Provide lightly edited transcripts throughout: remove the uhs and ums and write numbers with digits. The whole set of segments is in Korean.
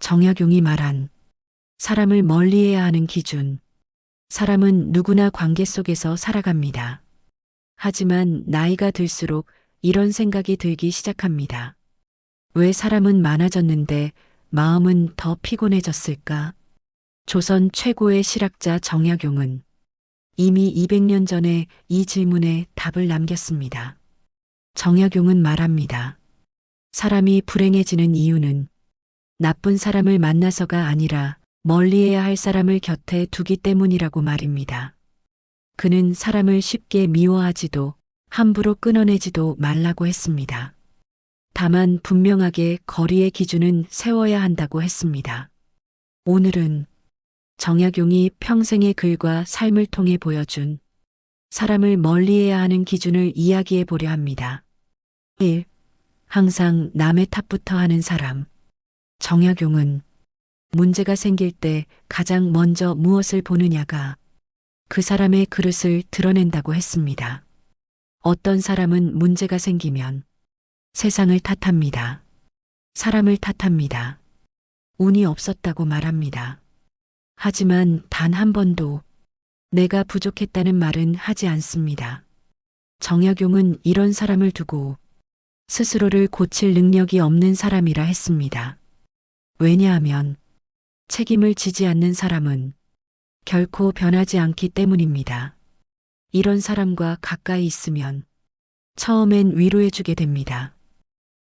정약용이 말한 사람을 멀리해야 하는 기준. 사람은 누구나 관계 속에서 살아갑니다. 하지만 나이가 들수록 이런 생각이 들기 시작합니다. 왜 사람은 많아졌는데 마음은 더 피곤해졌을까? 조선 최고의 실학자 정약용은 이미 200년 전에 이 질문에 답을 남겼습니다. 정약용은 말합니다. 사람이 불행해지는 이유는 나쁜 사람을 만나서가 아니라 멀리해야 할 사람을 곁에 두기 때문이라고 말입니다. 그는 사람을 쉽게 미워하지도 함부로 끊어내지도 말라고 했습니다. 다만 분명하게 거리의 기준은 세워야 한다고 했습니다. 오늘은 정약용이 평생의 글과 삶을 통해 보여준 사람을 멀리해야 하는 기준을 이야기해 보려 합니다. 1. 항상 남의 탓부터 하는 사람. 정약용은 문제가 생길 때 가장 먼저 무엇을 보느냐가 그 사람의 그릇을 드러낸다고 했습니다. 어떤 사람은 문제가 생기면 세상을 탓합니다. 사람을 탓합니다. 운이 없었다고 말합니다. 하지만 단 한 번도 내가 부족했다는 말은 하지 않습니다. 정약용은 이런 사람을 두고 스스로를 고칠 능력이 없는 사람이라 했습니다. 왜냐하면 책임을 지지 않는 사람은 결코 변하지 않기 때문입니다. 이런 사람과 가까이 있으면 처음엔 위로해주게 됩니다.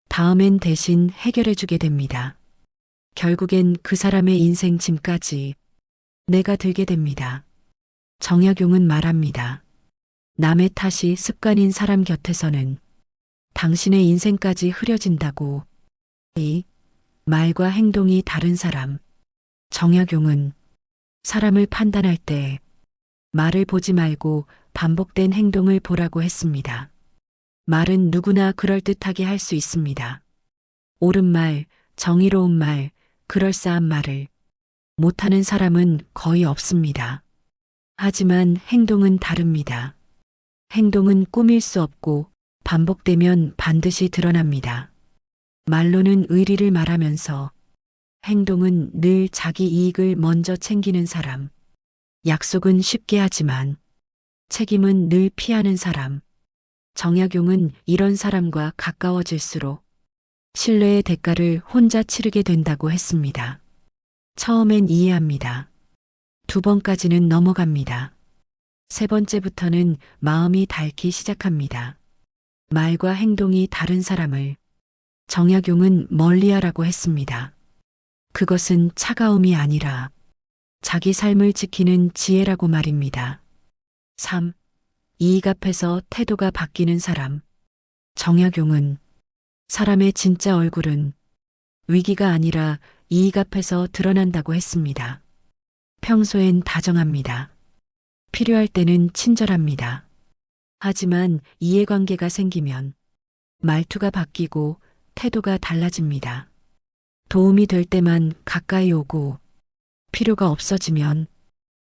다음엔 대신 해결해주게 됩니다. 결국엔 그 사람의 인생 짐까지 내가 들게 됩니다. 정약용은 말합니다. 남의 탓이 습관인 사람 곁에서는 당신의 인생까지 흐려진다고. 이 말과 행동이 다른 사람. 정약용은 사람을 판단할 때 말을 보지 말고 반복된 행동을 보라고 했습니다. 말은 누구나 그럴듯하게 할 수 있습니다. 옳은 말, 정의로운 말, 그럴싸한 말을 못하는 사람은 거의 없습니다. 하지만 행동은 다릅니다. 행동은 꾸밀 수 없고 반복되면 반드시 드러납니다. 말로는 의리를 말하면서 행동은 늘 자기 이익을 먼저 챙기는 사람. 약속은 쉽게 하지만 책임은 늘 피하는 사람. 정약용은 이런 사람과 가까워질수록 신뢰의 대가를 혼자 치르게 된다고 했습니다. 처음엔 이해합니다. 두 번까지는 넘어갑니다. 세 번째부터는 마음이 닳기 시작합니다. 말과 행동이 다른 사람을 정약용은 멀리하라고 했습니다. 그것은 차가움이 아니라 자기 삶을 지키는 지혜라고 말입니다. 3. 이익 앞에서 태도가 바뀌는 사람. 정약용은 사람의 진짜 얼굴은 위기가 아니라 이익 앞에서 드러난다고 했습니다. 평소엔 다정합니다. 필요할 때는 친절합니다. 하지만 이해관계가 생기면 말투가 바뀌고 태도가 달라집니다. 도움이 될 때만 가까이 오고 필요가 없어지면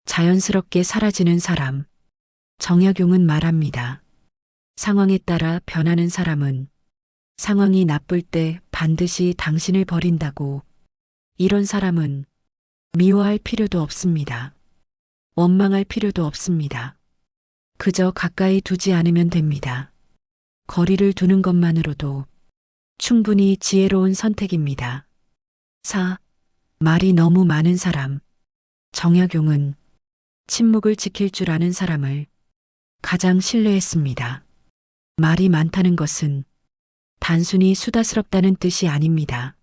자연스럽게 사라지는 사람. 정약용은 말합니다. 상황에 따라 변하는 사람은 상황이 나쁠 때 반드시 당신을 버린다고. 이런 사람은 미워할 필요도 없습니다. 원망할 필요도 없습니다. 그저 가까이 두지 않으면 됩니다. 거리를 두는 것만으로도 충분히 지혜로운 선택입니다. 4. 말이 너무 많은 사람. 정약용은 침묵을 지킬 줄 아는 사람을 가장 신뢰했습니다. 말이 많다는 것은 단순히 수다스럽다는 뜻이 아닙니다.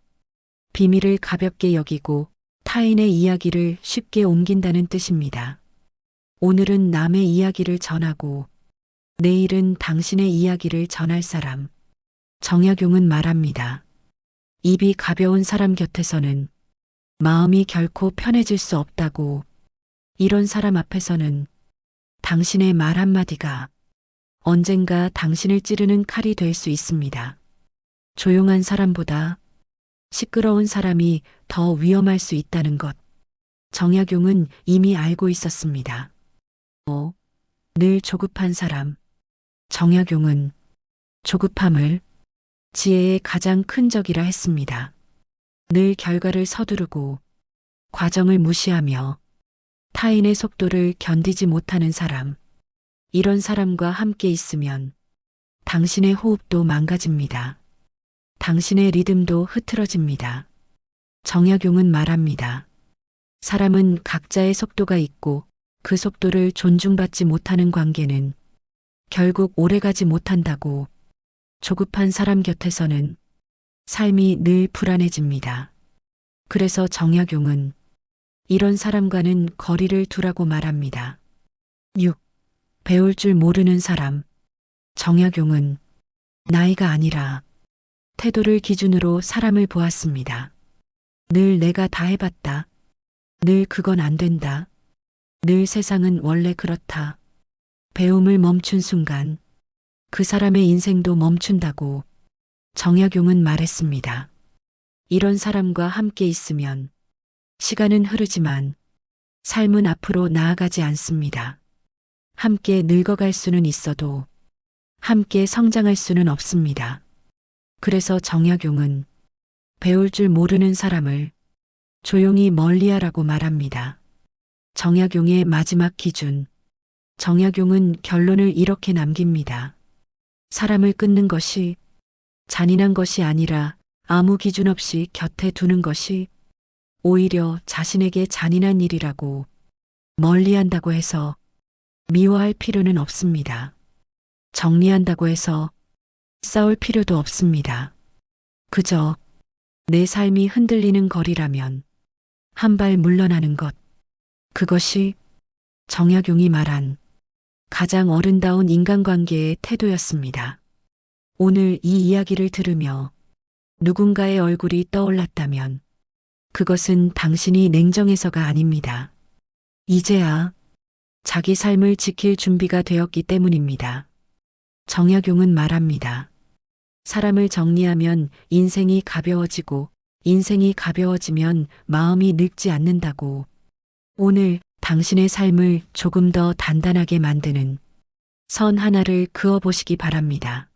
비밀을 가볍게 여기고 타인의 이야기를 쉽게 옮긴다는 뜻입니다. 오늘은 남의 이야기를 전하고 내일은 당신의 이야기를 전할 사람. 정약용은 말합니다. 입이 가벼운 사람 곁에서는 마음이 결코 편해질 수 없다고. 이런 사람 앞에서는 당신의 말 한마디가 언젠가 당신을 찌르는 칼이 될 수 있습니다. 조용한 사람보다 시끄러운 사람이 더 위험할 수 있다는 것. 정약용은 이미 알고 있었습니다. 5. 늘 조급한 사람. 정약용은 조급함을 지혜의 가장 큰 적이라 했습니다. 늘 결과를 서두르고 과정을 무시하며 타인의 속도를 견디지 못하는 사람. 이런 사람과 함께 있으면 당신의 호흡도 망가집니다. 당신의 리듬도 흐트러집니다. 정약용은 말합니다. 사람은 각자의 속도가 있고 그 속도를 존중받지 못하는 관계는 결국 오래가지 못한다고. 조급한 사람 곁에서는 삶이 늘 불안해집니다. 그래서 정약용은 이런 사람과는 거리를 두라고 말합니다. 6. 배울 줄 모르는 사람. 정약용은 나이가 아니라 태도를 기준으로 사람을 보았습니다. 늘 내가 다 해봤다. 늘 그건 안 된다. 늘 세상은 원래 그렇다. 배움을 멈춘 순간 그 사람의 인생도 멈춘다고 정약용은 말했습니다. 이런 사람과 함께 있으면 시간은 흐르지만 삶은 앞으로 나아가지 않습니다. 함께 늙어갈 수는 있어도 함께 성장할 수는 없습니다. 그래서 정약용은 배울 줄 모르는 사람을 조용히 멀리하라고 말합니다. 정약용의 마지막 기준. 정약용은 결론을 이렇게 남깁니다. 사람을 끊는 것이 잔인한 것이 아니라 아무 기준 없이 곁에 두는 것이 오히려 자신에게 잔인한 일이라고. 멀리한다고 해서 미워할 필요는 없습니다. 정리한다고 해서 싸울 필요도 없습니다. 그저 내 삶이 흔들리는 거리라면 한 발 물러나는 것. 그것이 정약용이 말한 가장 어른다운 인간관계의 태도였습니다. 오늘 이 이야기를 들으며 누군가의 얼굴이 떠올랐다면 그것은 당신이 냉정해서가 아닙니다. 이제야 자기 삶을 지킬 준비가 되었기 때문입니다. 정약용은 말합니다. 사람을 정리하면 인생이 가벼워지고 인생이 가벼워지면 마음이 늙지 않는다고. 오늘 당신의 삶을 조금 더 단단하게 만드는 선 하나를 그어보시기 바랍니다.